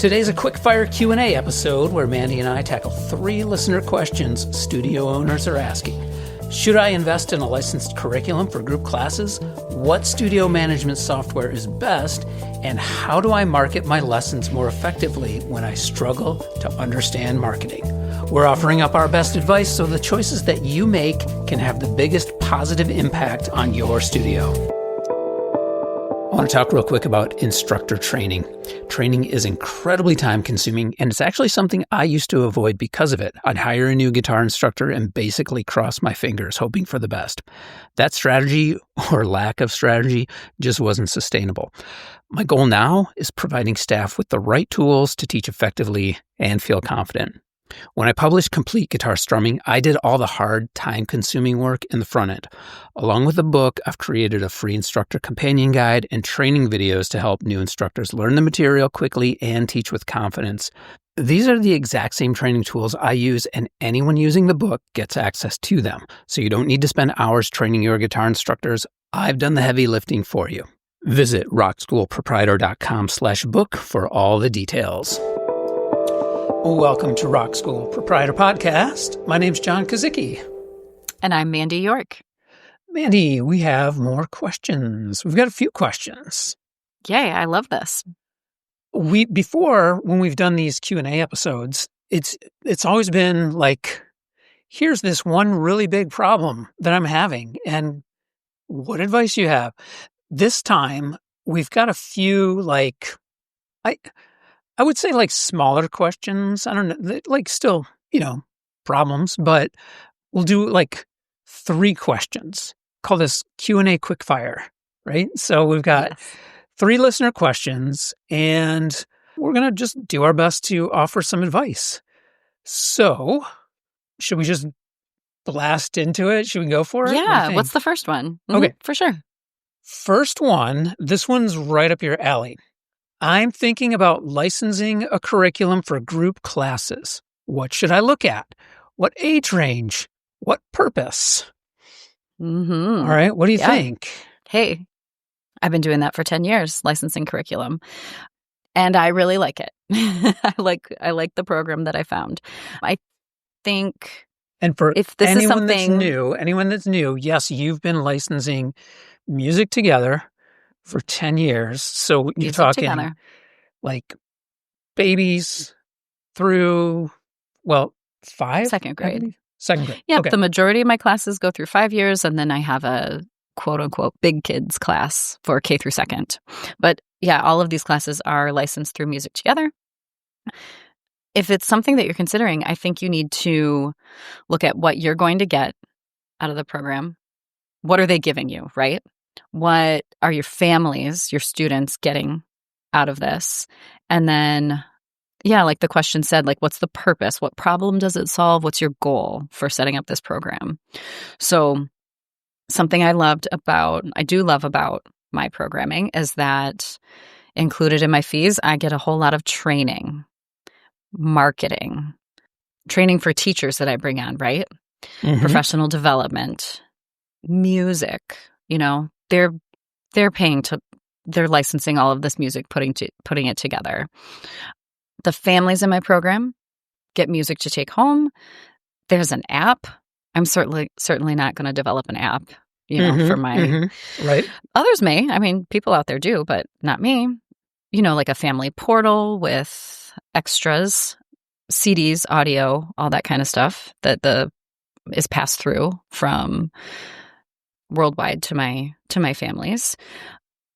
Today's a Quickfire Q&A episode where Mandy and I tackle 3 listener questions studio owners are asking. Should I invest in a licensed curriculum for group classes? What studio management software is best? And how do I market my lessons more effectively when I struggle to understand marketing? We're offering up our best advice so the choices that you make can have the biggest positive impact on your studio. I want to talk real quick about instructor training. Training is incredibly time-consuming, and it's actually something I used to avoid because of it. I'd hire a new guitar instructor and basically cross my fingers, hoping for the best. That strategy, or lack of strategy, just wasn't sustainable. My goal now is providing staff with the right tools to teach effectively and feel confident. When I published Complete Guitar Strumming, I did all the hard, time-consuming work in the front end. Along with the book, I've created a free instructor companion guide and training videos to help new instructors learn the material quickly and teach with confidence. These are the exact same training tools I use, and anyone using the book gets access to them. So you don't need to spend hours training your guitar instructors. I've done the heavy lifting for you. Visit rockschoolproprietor.com/book for all the details. Welcome to Rock School Proprietor Podcast. My name's John Kazicki. And I'm Mandy York. Mandy, we have more questions. We've got a few questions. Yay, I love this. Before, when we've done these Q&A episodes, it's always been like, here's this one really big problem that I'm having, and what advice you have? This time, we've got a few, I would say smaller questions. I don't know, still, problems, but we'll do 3 questions. Call this Q&A Quickfire, right? So we've got 3 listener questions, and we're going to just do our best to offer some advice. So should we just blast into it? Should we go for it? Yeah. What's the first one? Okay. For sure. First one, this one's right up your alley. I'm thinking about licensing a curriculum for group classes. What should I look at? What age range? What purpose? Mm-hmm. All right. What do you think? Hey, I've been doing that for 10 years, licensing curriculum. And I really like it. I like the program that I found. I think and for if this is something anyone that's new, yes, you've been licensing music together for 10 years. So you're talking together. Babies through, 5? Second grade. Second grade. Yeah, okay. The majority of my classes go through 5 years, and then I have a quote-unquote big kids class for K through second. But yeah, all of these classes are licensed through Music Together. If it's something that you're considering, I think you need to look at what you're going to get out of the program. What are they giving you, right? What are your families, your students getting out of this? And then, like the question said, what's the purpose? What problem does it solve? What's your goal for setting up this program? So something I do love about my programming is that included in my fees, I get a whole lot of training, marketing, training for teachers that I bring on, right? Mm-hmm. Professional development, music, they're licensing all of this music, putting it together. The families in my program get music to take home. There's an app. I'm certainly not going to develop an app, for my right. Others may. I mean, people out there do, but not me. Like a family portal with extras, CDs, audio, all that kind of stuff that is passed through from worldwide to my families.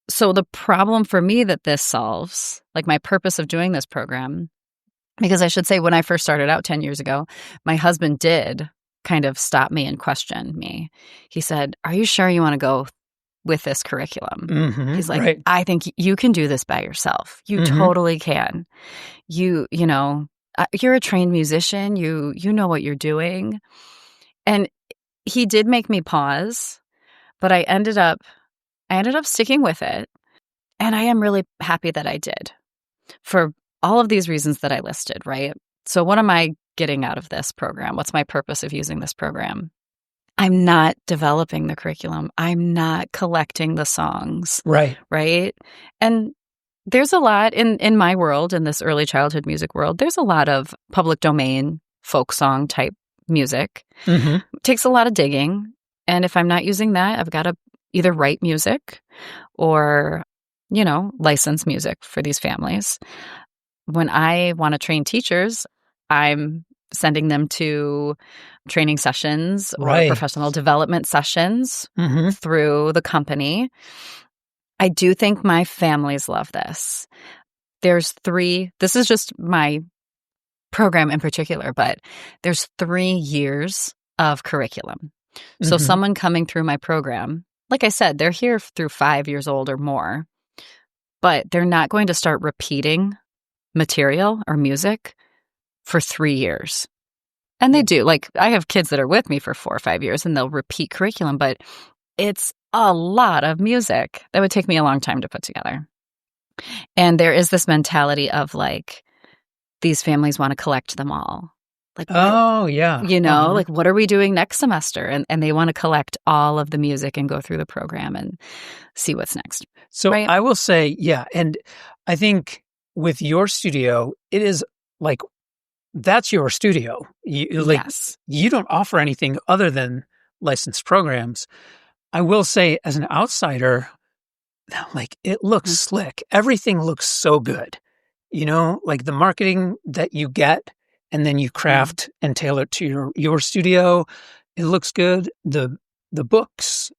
So the problem for me that this solves, my purpose of doing this program, because I should say when I first started out 10 years ago, my husband did kind of stop me and question me. He said, "Are you sure you want to go with this curriculum?" Mm-hmm, He's like, right. "I think you can do this by yourself. You totally can. You're a trained musician. You know what you're doing." And he did make me pause, but I ended up sticking with it. And I am really happy that I did for all of these reasons that I listed, right? So what am I getting out of this program? What's my purpose of using this program? I'm not developing the curriculum. I'm not collecting the songs. Right. Right. And there's a lot in my world, in this early childhood music world, there's a lot of public domain folk song type music. Mm-hmm. It takes a lot of digging. And if I'm not using that, I've got to either write music or, license music for these families. When I want to train teachers, I'm sending them to training sessions or Right. professional development sessions Mm-hmm. through the company. I do think my families love this. This is just my program in particular, but there's 3 years of curriculum. So Mm-hmm. someone coming through my program, like I said, they're here through 5 years old or more, but they're not going to start repeating material or music for 3 years. And they do. Like, I have kids that are with me for 4 or 5 years and they'll repeat curriculum, but it's a lot of music that would take me a long time to put together. And there is this mentality of like, these families want to collect them all. Like, Oh, yeah. like, what are we doing next semester? And they want to collect all of the music and go through the program and see what's next. So right? I will say, yeah. And I think with your studio, it is like, that's your studio. Yes. You don't offer anything other than licensed programs. I will say, as an outsider, like, it looks slick. Everything looks so good. Like the marketing that you get and then you craft and tailor it to your studio. It looks good. The books.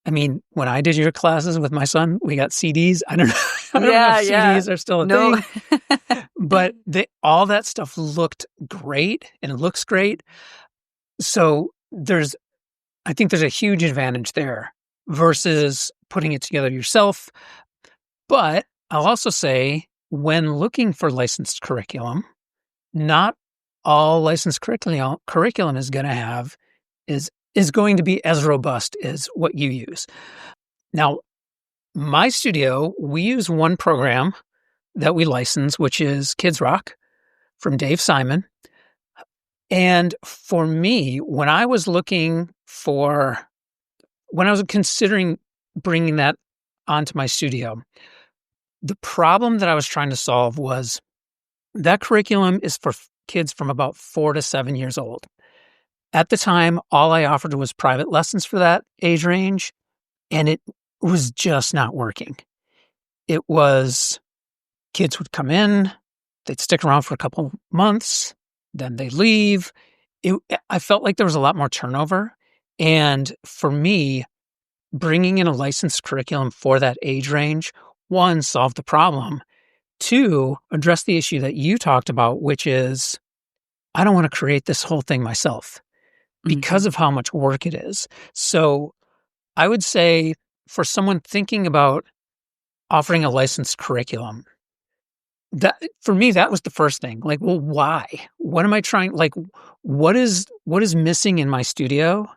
I mean, when I did your classes with my son, we got CDs. I don't know if CDs are still a thing. But all that stuff looked great and it looks great. So I think there's a huge advantage there versus putting it together yourself. But I'll also say, when looking for licensed curriculum, not all licensed curriculum is going to have is going to be as robust as what you use. Now, my studio, we use one program that we license, which is Kids Rock from Dave Simon. And for me, when I was considering bringing that onto my studio, the problem that I was trying to solve was that curriculum is for kids from about 4 to 7 years old. At the time, all I offered was private lessons for that age range, and it was just not working. It was kids would come in, they'd stick around for a couple months, then they leave. I felt like there was a lot more turnover. And for me, bringing in a licensed curriculum for that age range, one, solved the problem. Two, address the issue that you talked about, which is I don't want to create this whole thing myself because of how much work it is. So I would say for someone thinking about offering a licensed curriculum, that for me, that was the first thing. Like, well, why? What am I trying? Like, what is missing in my studio?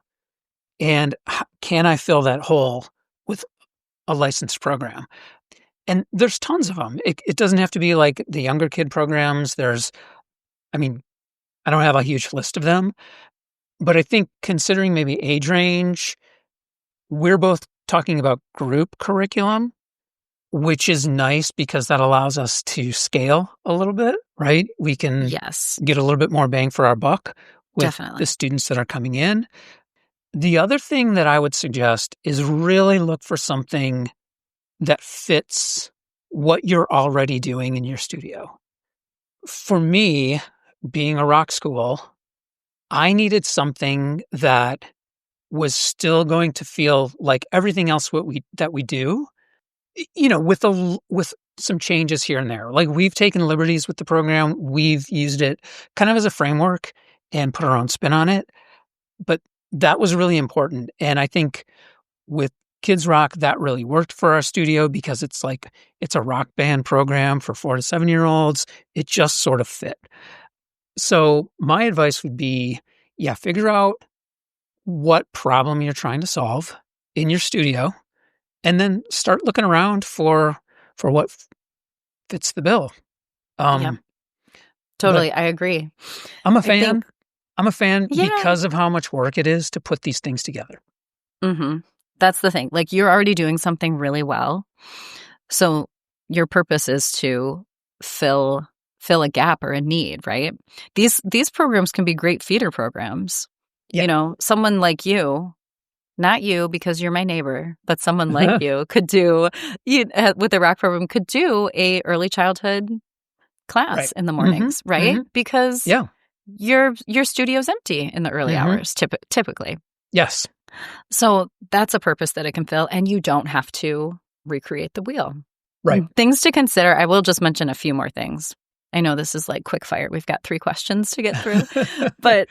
And can I fill that hole with a licensed program? And there's tons of them. It doesn't have to be like the younger kid programs. I don't have a huge list of them, but I think considering maybe age range, we're both talking about group curriculum, which is nice because that allows us to scale a little bit, right? We can get a little bit more bang for our buck with the students that are coming in. The other thing that I would suggest is really look for something that fits what you're already doing in your studio. For me, being a rock school, I needed something that was still going to feel like everything else that we do, with some changes here and there. Like, we've taken liberties with the program. We've used it kind of as a framework and put our own spin on it. But that was really important. And I think with Kids Rock, that really worked for our studio because it's a rock band program for 4 to 7 year olds. It just sort of fit. So my advice would be, figure out what problem you're trying to solve in your studio, and then start looking around for what fits the bill. Totally. I agree. I'm a fan because of how much work it is to put these things together. Mm-hmm. That's the thing. Like, you're already doing something really well. So Your purpose is to fill a gap or a need, right? These programs can be great feeder programs. Yeah. Someone like you, not you because you're my neighbor, but someone like you could do with the rock program could do a early childhood class in the mornings, right? Because your studio's empty in the early hours typically. Yes. So that's a purpose that it can fill, and you don't have to recreate the wheel. Right. Things to consider. I will just mention a few more things. I know this is like quickfire. We've got 3 questions to get through, but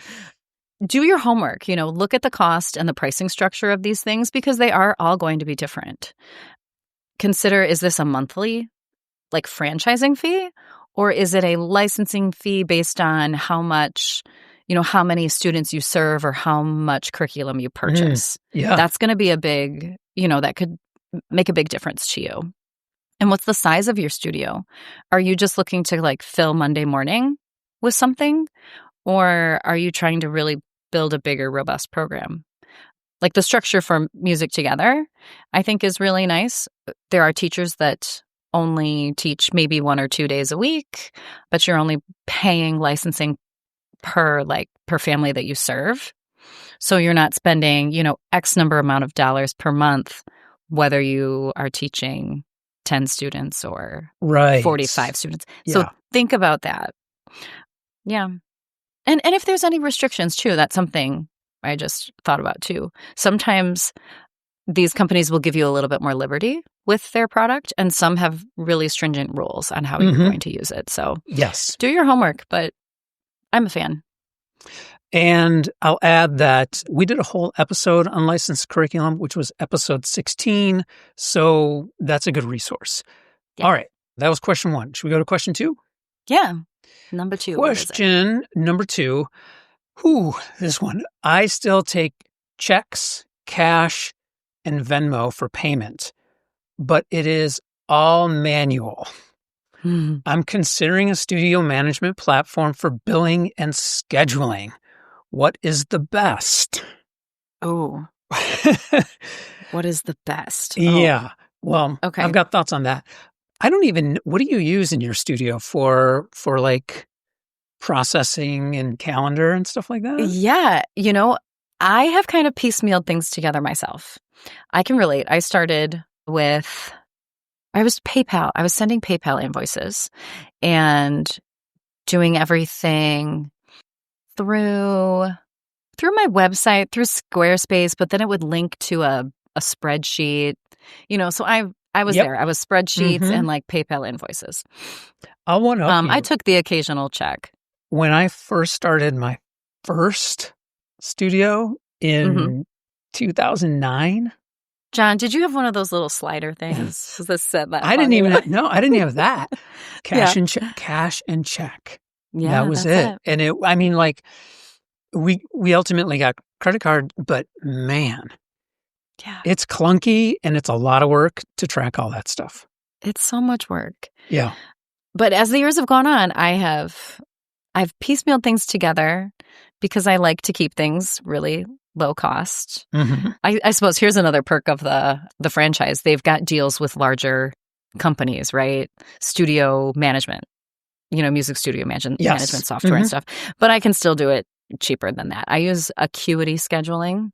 do your homework. Look at the cost and the pricing structure of these things because they are all going to be different. Consider, is this a monthly like franchising fee, or is it a licensing fee based on how much, how many students you serve or how much curriculum you purchase? Yeah. That's going to be a big, that could make a big difference to you. And what's the size of your studio? Are you just looking to like fill Monday morning with something? Or are you trying to really build a bigger, robust program? Like the structure for Music Together, I think is really nice. There are teachers that only teach maybe 1 or 2 days a week, but you're only paying licensing per family that you serve. So you're not spending, X number amount of dollars per month, whether you are teaching 10 students or 45 students. Yeah. So think about that. Yeah. And if there's any restrictions too, that's something I just thought about too. Sometimes these companies will give you a little bit more liberty with their product, and some have really stringent rules on how you're going to use it. So yes, do your homework, but I'm a fan. And I'll add that we did a whole episode on licensed curriculum, which was episode 16. So that's a good resource. Yeah. All right. That was question 1. Should we go to question 2? Yeah. Number 2. Question number 2. This one. I still take checks, cash, and Venmo for payment, but it is all manual. I'm considering a studio management platform for billing and scheduling. What is the best? Oh. What is the best? Yeah. Well, okay. I've got thoughts on that. I don't even, what do you use in your studio for like processing and calendar and stuff like that? Yeah. I have kind of piecemealed things together myself. I can relate. I started with, I was sending PayPal invoices and doing everything through my website, through Squarespace, but then it would link to a spreadsheet, so I was there. I was spreadsheets and like PayPal invoices. I'll one-up you. I took the occasional check. When I first started my first studio in 2009. John, did you have one of those little slider things? Was this set that I didn't even I didn't have that. Cash and check. Yeah, that was it. And we ultimately got credit card, but man, it's clunky and it's a lot of work to track all that stuff. It's so much work. Yeah. But as the years have gone on, I've piecemealed things together because I like to keep things really low cost. I suppose here's another perk of the franchise. They've got deals with larger companies, right? Studio management, music studio management software and stuff. But I can still do it cheaper than that. I use Acuity scheduling.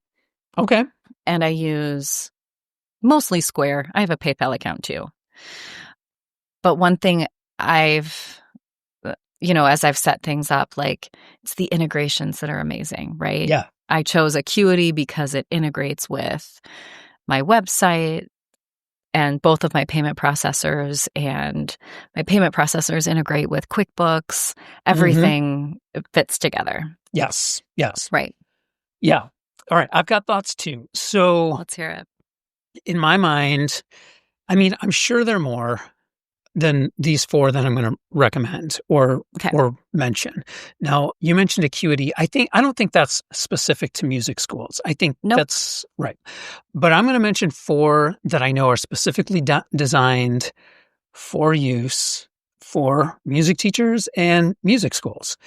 Okay. And I use mostly Square. I have a PayPal account too. But one thing as I've set things up, like it's the integrations that are amazing, right? Yeah. I chose Acuity because it integrates with my website and both of my payment processors, and my payment processors integrate with QuickBooks. Everything fits together. Yes. Right. Yeah. All right. I've got thoughts too. So let's hear it. In my mind, I'm sure there are more than these 4 that I'm going to recommend or mention. Now, you mentioned Acuity. I don't think that's specific to music schools. I think that's right. But I'm going to mention 4 that I know are specifically designed for use for music teachers and music schools.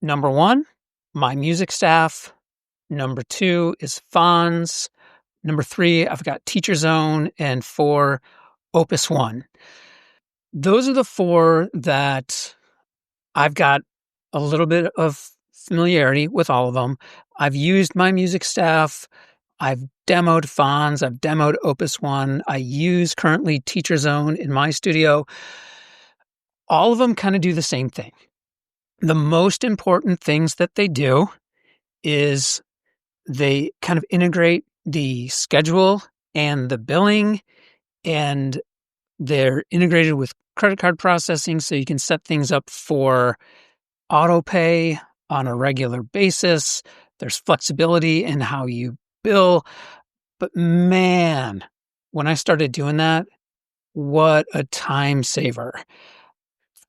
Number 1, My Music Staff. Number 2 is Fonz. Number 3, I've got Teacher Zone. And 4, Opus One. Those are the four that I've got a little bit of familiarity with all of them. I've used My Music Staff. I've demoed Fonz. I've demoed Opus One. I use currently Teacher Zone in my studio. All of them kind of do the same thing. The most important things that they do is they kind of integrate the schedule and the billing, and they're integrated with credit card processing, so you can set things up for auto pay on a regular basis. There's flexibility in how you bill. But man, when I started doing that, what a time saver.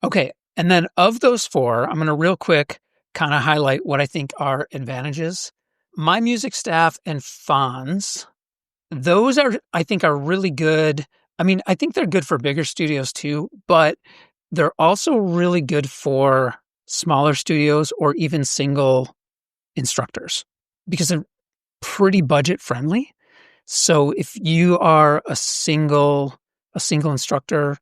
Okay, and then of those four, I'm going to real quick kind of highlight what I think are advantages. My Music Staff and Fonz, those I think are really good. I mean, I think they're good for bigger studios too, but they're also really good for smaller studios or even single instructors because they're pretty budget friendly. So if you are a single instructor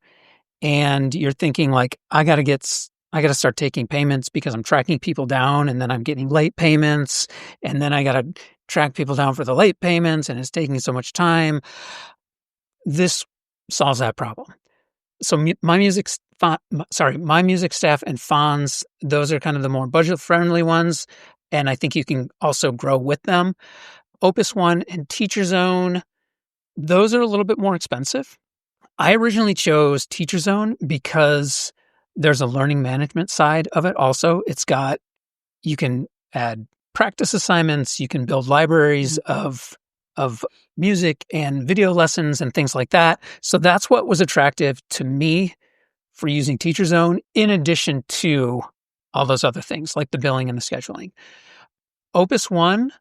and you're thinking like, I got to start taking payments because I'm tracking people down and then I'm getting late payments and then I got to track people down for the late payments and it's taking so much time. This solves that problem. So My Music Staff and Fonz, those are kind of the more budget-friendly ones, and I think you can also grow with them. Opus One and Teacher Zone, those are a little bit more expensive. I originally chose Teacher Zone because there's a learning management side of it also. You can add practice assignments, you can build libraries of music and video lessons and things like that. So that's what was attractive to me for using Teacher Zone, in addition to all those other things like the billing and the scheduling. Opus One,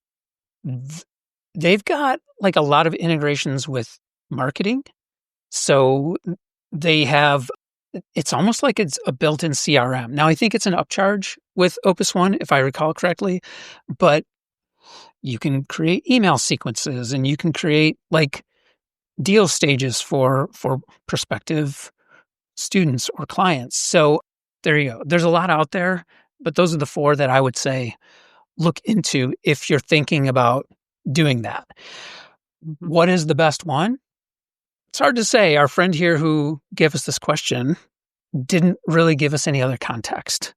they've got like a lot of integrations with marketing. So it's almost like it's a built-in CRM. Now, I think it's an upcharge with Opus One, if I recall correctly, but you can create email sequences and you can create like deal stages for prospective students or clients. So there you go. There's a lot out there, but those are the four that I would say look into if you're thinking about doing that. Mm-hmm. What is the best one? It's hard to say. Our friend here who gave us this question didn't really give us any other context.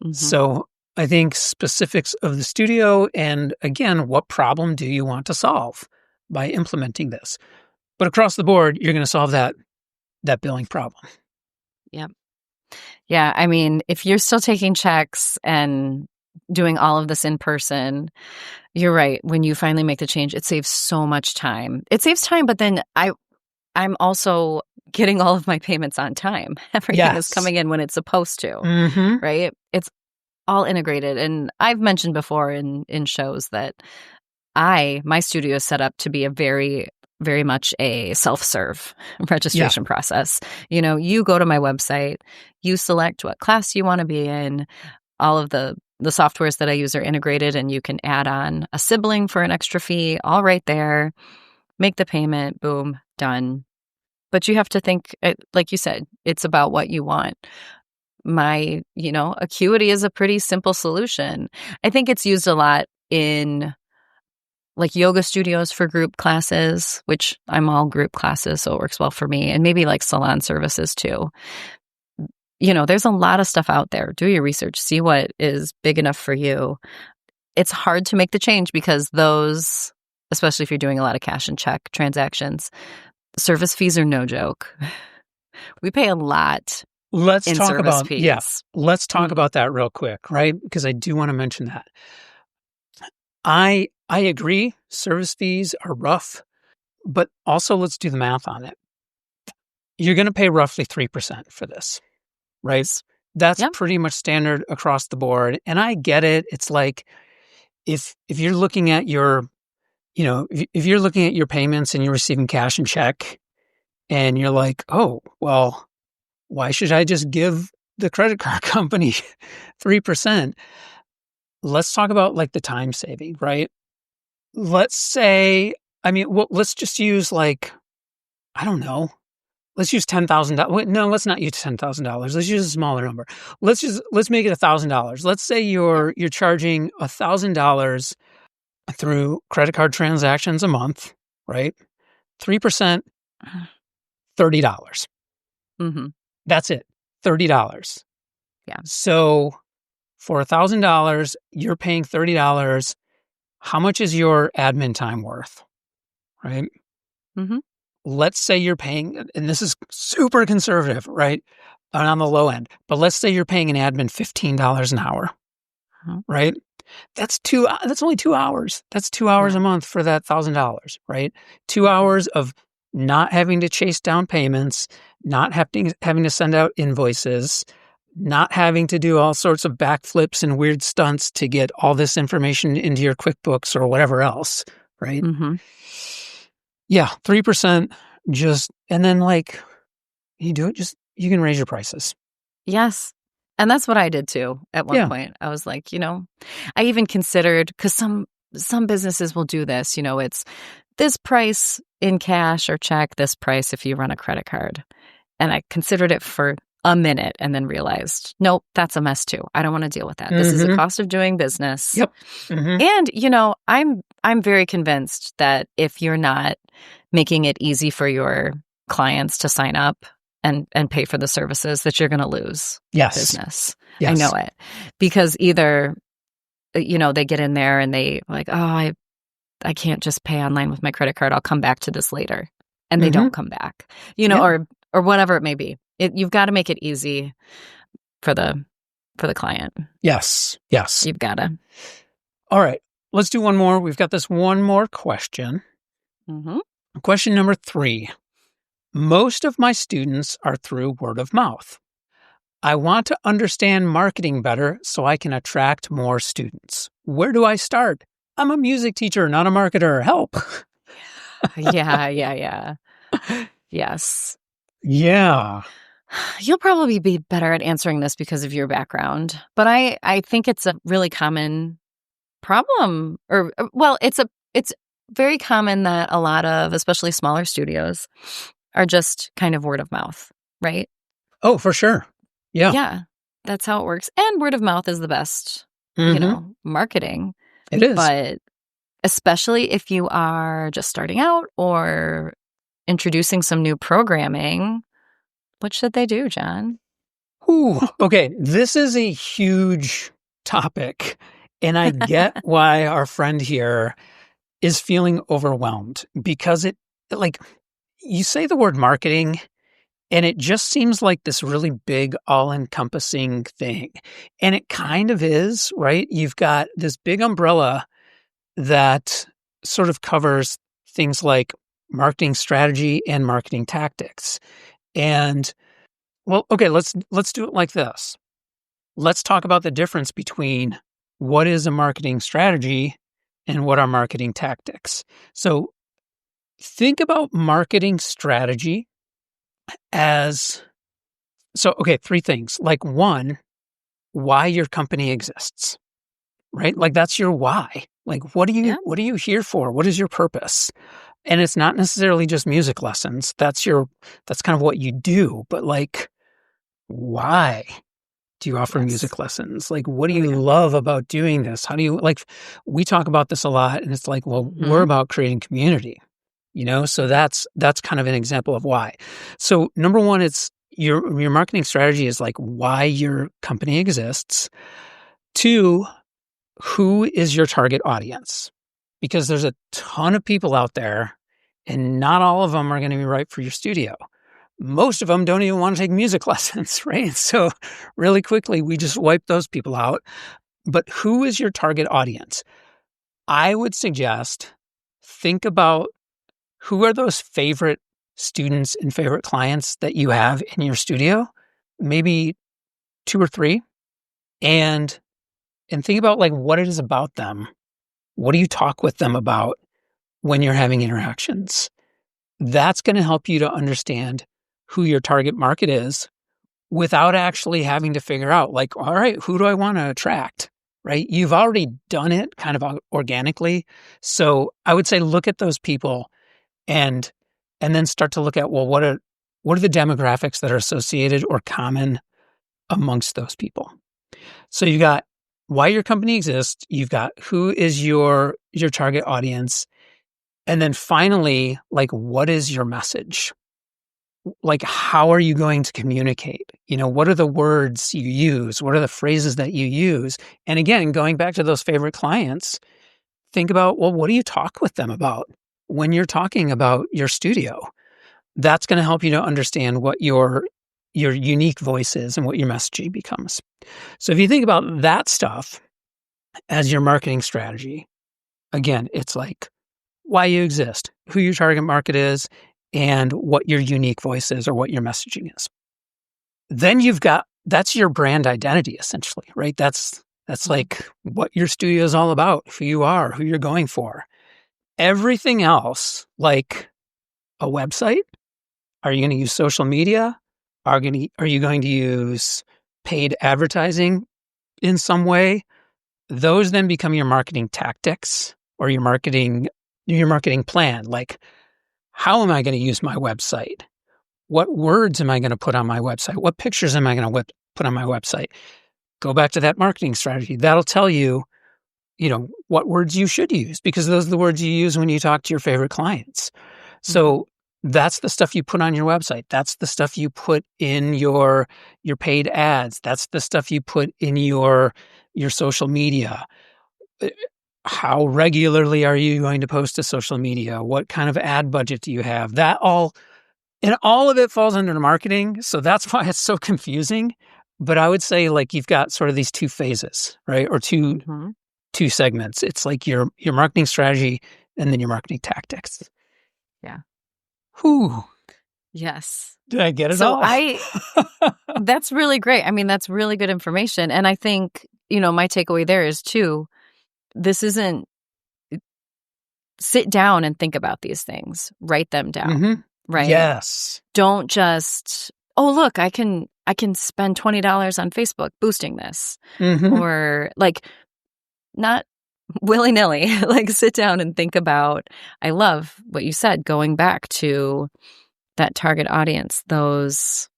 Mm-hmm. So I think specifics of the studio and, again, what problem do you want to solve by implementing this? But across the board, you're going to solve that billing problem. Yep. Yeah. I mean, if you're still taking checks and doing all of this in person, you're right. When you finally make the change, it saves so much time. It saves time, but then I'm also getting all of my payments on time. Everything is coming in when it's supposed to, right? It's all integrated. And I've mentioned before in shows that my studio is set up to be a very, very much a self-serve registration process. You know, you go to my website, you select what class you want to be in. All of the softwares that I use are integrated, and you can add on a sibling for an extra fee, all right there. Make the payment, boom, done. But you have to think, like you said, it's about what you want. My, Acuity is a pretty simple solution. I think it's used a lot in like yoga studios for group classes, which I'm all group classes, so it works well for me. And maybe like salon services too. There's a lot of stuff out there. Do your research, see what is big enough for you. It's hard to make the change because those, especially if you're doing a lot of cash and check transactions, service fees are no joke. We pay a lot. Let's talk about fees. Let's talk about that real quick, right? Because I do want to mention that. I agree, service fees are rough, but also let's do the math on it. You're going to pay roughly 3% for this, right? That's pretty much standard across the board. And I get it. It's like if you're looking at your, if you're looking at your payments and you're receiving cash and check and you're like, oh, well, why should I just give the credit card company 3%? Let's talk about like the time saving, right? Let's say, let's just use like, I don't know, let's use $10,000. No, let's not use $10,000. Let's use a smaller number. Let's make it $1,000. Let's say you're charging $1,000 through credit card transactions a month, right? 3%, $30. Mm-hmm. That's it. $30. Yeah. So for $1,000, you're paying $30. How much is your admin time worth? Right? Mm-hmm. Let's say you're paying, and this is super conservative, right? And on the low end, but let's say you're paying an admin $15 an hour, right? That's only 2 hours. That's 2 hours a month for that $1,000, right? 2 hours of not having to chase down payments, not having to send out invoices, not having to do all sorts of backflips and weird stunts to get all this information into your QuickBooks or whatever else, right? Mm-hmm. Yeah, 3% and then you do it, you can raise your prices. Yes. And that's what I did too at one point. I was like, I even considered, because some businesses will do this, it's this price in cash or check, this price if you run a credit card. And I considered it for a minute and then realized, nope, that's a mess too. I don't want to deal with that. This is a cost of doing business. Yep. Mm-hmm. And, I'm very convinced that if you're not making it easy for your clients to sign up and pay for the services, that you're going to lose business. Yes. I know it. Because either, they get in there and they like, oh, I can't just pay online with my credit card. I'll come back to this later. And they don't come back, or whatever it may be. You've got to make it easy for the client. Yes. You've got to. All right. Let's do one more. We've got this one more question. Mm-hmm. Question number 3. Most of my students are through word of mouth. I want to understand marketing better so I can attract more students. Where do I start? I'm a music teacher, not a marketer. Help. Yeah. Yes. Yeah. You'll probably be better at answering this because of your background, but I think it's a really common problem, it's very common that a lot of, especially smaller studios, are just kind of word of mouth, right? Oh, for sure. Yeah. Yeah. That's how it works. And word of mouth is the best, marketing. It is. But especially if you are just starting out or introducing some new programming, what should they do, John? Ooh, okay. This is a huge topic, and I get why our friend here is feeling overwhelmed, because you say the word marketing and it just seems like this really big, all-encompassing thing. And it kind of is, right? You've got this big umbrella that sort of covers things like marketing strategy and marketing tactics. And well, okay, let's do it like this. Let's talk about the difference between what is a marketing strategy and what are marketing tactics. So think about marketing strategy as, okay, 3 things. Like 1, why your company exists, right? Like that's your why. Like what are you here for? What is your purpose? And it's not necessarily just music lessons. That's kind of what you do, but like, why do you offer music lessons? Like, what do you love about doing this? How do you we talk about this a lot, and it's like, well, we're about creating community, so that's kind of an example of why. So number 1, it's your marketing strategy is like why your company exists. 2, who is your target audience? Because there's a ton of people out there and not all of them are going to be right for your studio. Most of them don't even want to take music lessons, right? So really quickly, we just wipe those people out. But who is your target audience? I would suggest think about who are those favorite students and favorite clients that you have in your studio, maybe 2 or 3, and think about what it is about them. What do you talk with them about when you're having interactions? That's going to help you to understand who your target market is without actually having to figure out all right, who do I want to attract, right? You've already done it kind of organically. So I would say look at those people and then start to look at, well, what what are the demographics that are associated or common amongst those people? So you got why your company exists, you've got who is your target audience, and then finally, like, what is your message? Like, how are you going to communicate? What are the words you use? What are the phrases that you use? And again, going back to those favorite clients, think about, well, what do you talk with them about when you're talking about your studio? That's going to help you to understand what your unique voice is and what your messaging becomes. So if you think about that stuff as your marketing strategy, again, it's like why you exist, who your target market is, and what your unique voice is or what your messaging is. Then that's your brand identity, essentially, right? That's like what your studio is all about, who you are, who you're going for. Everything else, like a website, are you going to use social media? Are you going to use paid advertising in some way? Those then become your marketing tactics or your marketing plan. Like, how am I going to use my website? What words am I going to put on my website? What pictures am I going to put on my website? Go back to that marketing strategy. That'll tell you, what words you should use, because those are the words you use when you talk to your favorite clients. So that's the stuff you put on your website. That's the stuff you put in your paid ads. That's the stuff you put in your social media. How regularly are you going to post to social media? What kind of ad budget do you have? And all of it falls under the marketing. So that's why it's so confusing. But I would say, like, you've got sort of these two phases, right? Or two segments. It's like your marketing strategy and then your marketing tactics. Yeah. Whew. Yes. Did I get it all? That's really great. I mean, that's really good information. And I think, my takeaway there is too, this isn't sit down and think about these things, write them down, right? Yes. Don't just, oh, look, I can spend $20 on Facebook boosting this, or like not willy-nilly, like sit down and think about, I love what you said, going back to that target audience, that's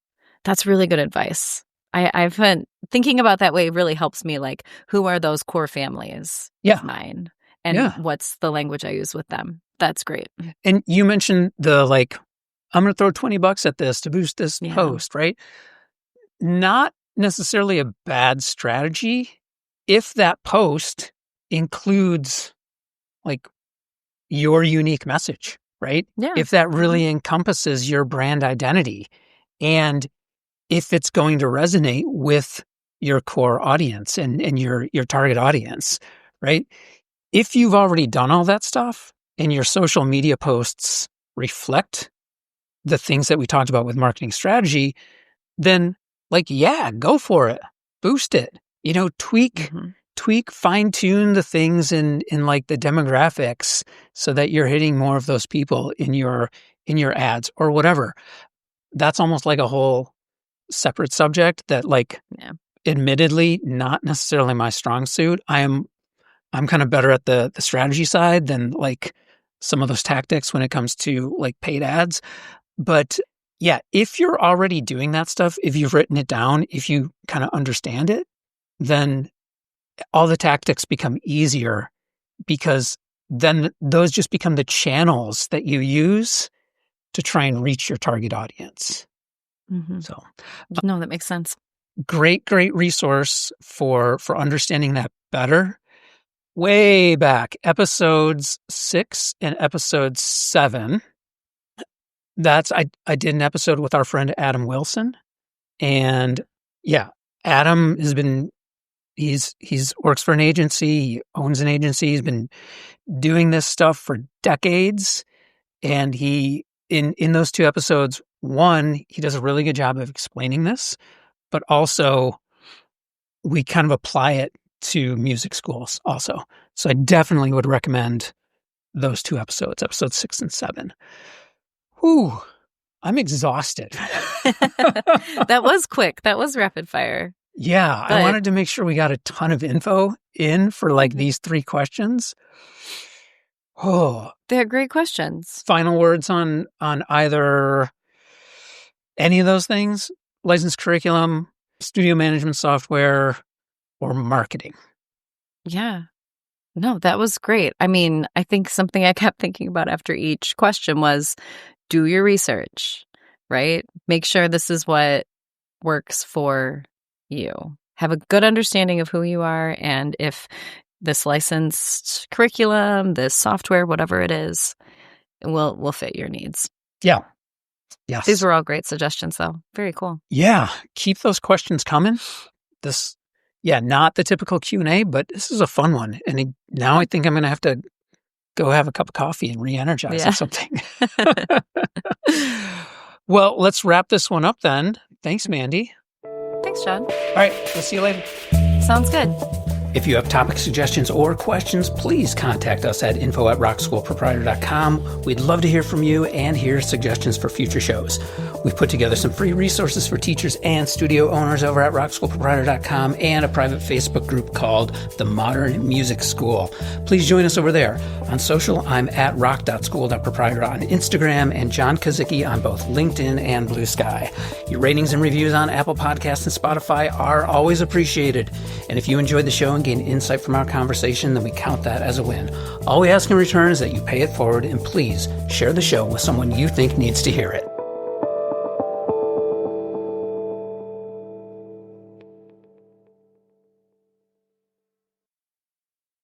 really good advice. I've been thinking about that way really helps me, like, who are those core families of mine and what's the language I use with them. That's great. And you mentioned I'm going to throw $20 at this to boost this post, right? Not necessarily a bad strategy if that post includes like your unique message, right? Yeah. If that really encompasses your brand identity and if it's going to resonate with your core audience and your target audience, right? If you've already done all that stuff and your social media posts reflect the things that we talked about with marketing strategy, then go for it. Boost it. Tweak, fine tune the things in like the demographics so that you're hitting more of those people in your ads or whatever. That's almost like a whole separate subject that admittedly not necessarily my strong suit. I'm kind of better at the strategy side than like some of those tactics when it comes to like paid ads. But yeah, if you're already doing that stuff, if you've written it down, if you kind of understand it, then all the tactics become easier because then those just become the channels that you use to try and reach your target audience. So, no, that makes sense. Great resource for understanding that better. Way back, episodes 6 and episode 7. I did an episode with our friend Adam Wilson, and Adam has been he's works for an agency, he owns an agency, he's been doing this stuff for decades, and he in those 2 episodes, one, he does a really good job of explaining this, but also we kind of apply it to music schools also. So I definitely would recommend those 2 episodes, episode 6 and 7. Whew, I'm exhausted. That was quick. That was rapid fire. Yeah, I wanted to make sure we got a ton of info in for like these 3 questions. Oh, they're great questions. Final words on either Any of those things? Licensed curriculum, studio management software, or marketing? Yeah. No, that was great. I mean, I think something I kept thinking about after each question was do your research, right? Make sure this is what works for you. Have a good understanding of who you are and if this licensed curriculum, this software, whatever it is, will fit your needs. Yeah. Yes. These were all great suggestions, though. Very cool. Yeah. Keep those questions coming. Not the typical Q&A, but this is a fun one. And now I think I'm going to have to go have a cup of coffee and re-energize or something. Well, let's wrap this one up then. Thanks, Mandy. Thanks, John. All right. We'll see you later. Sounds good. If you have topic suggestions or questions, please contact us at info@rockschoolproprietor.com. We'd love to hear from you and hear suggestions for future shows. We've put together some free resources for teachers and studio owners over at rockschoolproprietor.com and a private Facebook group called The Modern Music School. Please join us over there. On social, I'm at rock.school.proprietor on Instagram and John Kazicki on both LinkedIn and Blue Sky. Your ratings and reviews on Apple Podcasts and Spotify are always appreciated. And if you enjoyed the show and gain insight from our conversation, then we count that as a win. All we ask in return is that you pay it forward and please share the show with someone you think needs to hear it.